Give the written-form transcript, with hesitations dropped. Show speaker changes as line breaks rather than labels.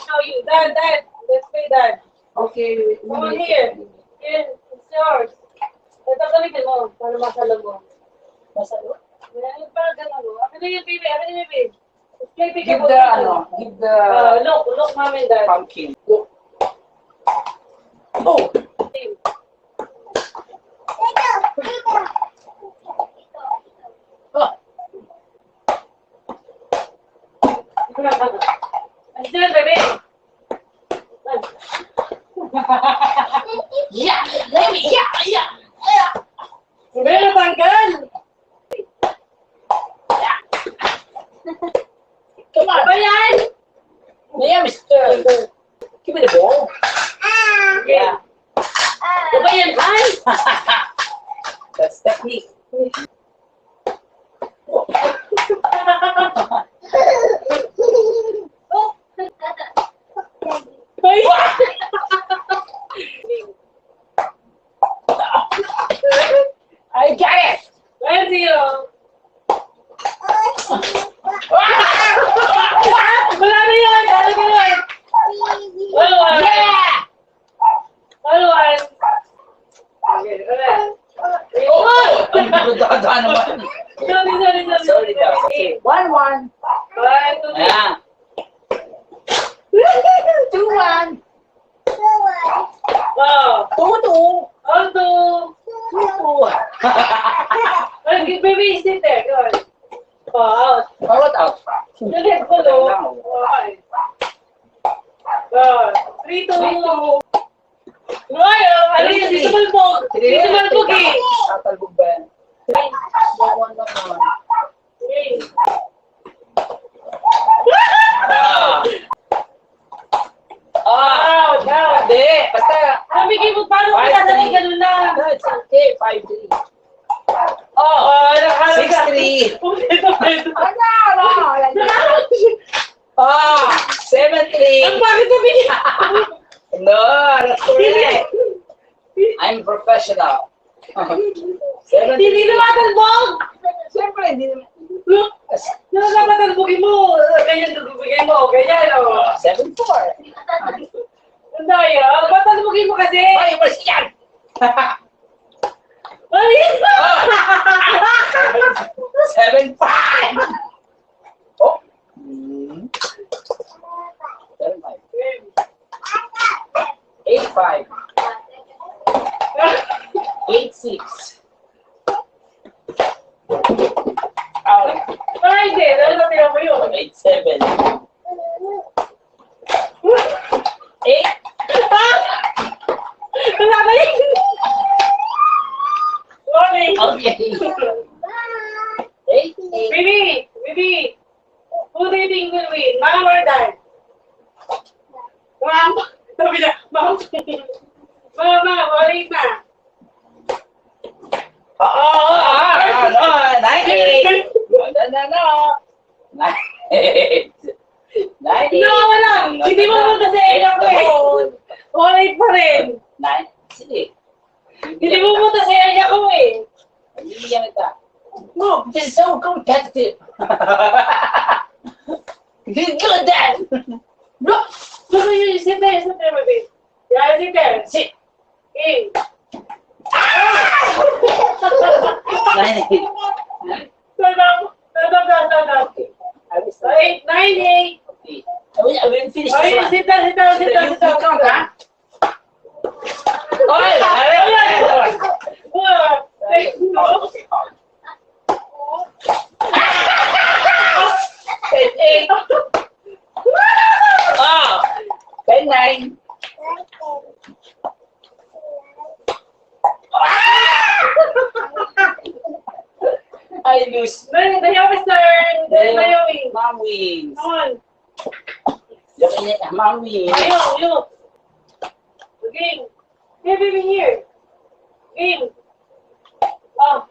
show you. Dad. Let's play Dad.
Okay.
Come on here. Here, it's yours. Ito gamitin mo para masalo mo.
Masalo?
Parang gano'n mo. Ano yung baby? Let's play
Give
peekaboo.
give the
Look, mom and dad.
pumpkin. Look. Oh!
Andiyan, baby.
Yeah! Let me! Yeah!
Baby, natanggal.
Come on!
Ba yan?
Yeah, mister! Give me the ball.
Yeah. Ba yan, ay?
That's technique.
Ay!
I got it!
1-0. Wala na yun! Ano ka yun? 1-1.
Yeah!
1-1. Okay, ulit.
Oh! Ang ganda naman.
Sorry.
Okay. 1-1.
1, 2, 3.
Yeah. 2-1.
Oh.
2-2.
On to.
2-2.
Okay, baby, sit there. Go on. Oh, out.
Oh, what out?
Sige, pulo. Okay. Oh, 3-2. Ay, ano yun? Si Sumalbog. Si Sumalbog eh.
Tatalbog ba yan? 1-1 naman.
Okay. Out.
Hindi. Basta.
Nabigay mo, paano ka nasanay ganun na?
It's okay. 5-3.
Oh, nakakala ka.
6-3.
Ano?
Oh, 7-3.
Ang bakit na bigyan?
No, that's correct. I'm professional. 7-3.
Hindi na matalbog!
Siyempre, hindi naman.
Look, yung dapat talbogin mo, ganyan talbogin mo, ganyan o.
7-4.
Ang daya, ba't talbogin mo kasi?
Ay, mas yan!
Ay!
7-5. Oh. 7-5. 8-5. 8-6.
Ay, hindi, nalasabi mo yun.
8-7. 8.
Wala ba yun? Morning.
Okay. 8-8.
Bibi, who do you think will win? Mom or dad? Mom. Sabi na, mom. Mama, wait na.
No, 9-8. No. 9-8. 9-8.
No, wala. Hindi mo mo kasi ilang ko eh. Wait pa rin.
9. Sige.
Hindi mo mo kasi ilang ko eh.
Bibigyan kita. No, this is so competitive. You're good, Dad.
No, you sit there, baby. Yeah, sit there.
Sit.
In.
9-8.
Stop.
I will start.
8, 9, 8.
Okay. I will finish
Ay,
this one.
sit down.
You count, huh? Oy! Okay. Eight. Oh! 10-9. I lose.
Naomi's turn. Naomi.
Mom wins.
Come on.
Mom wins.
You. Game. Here, baby, here. Game. Oh.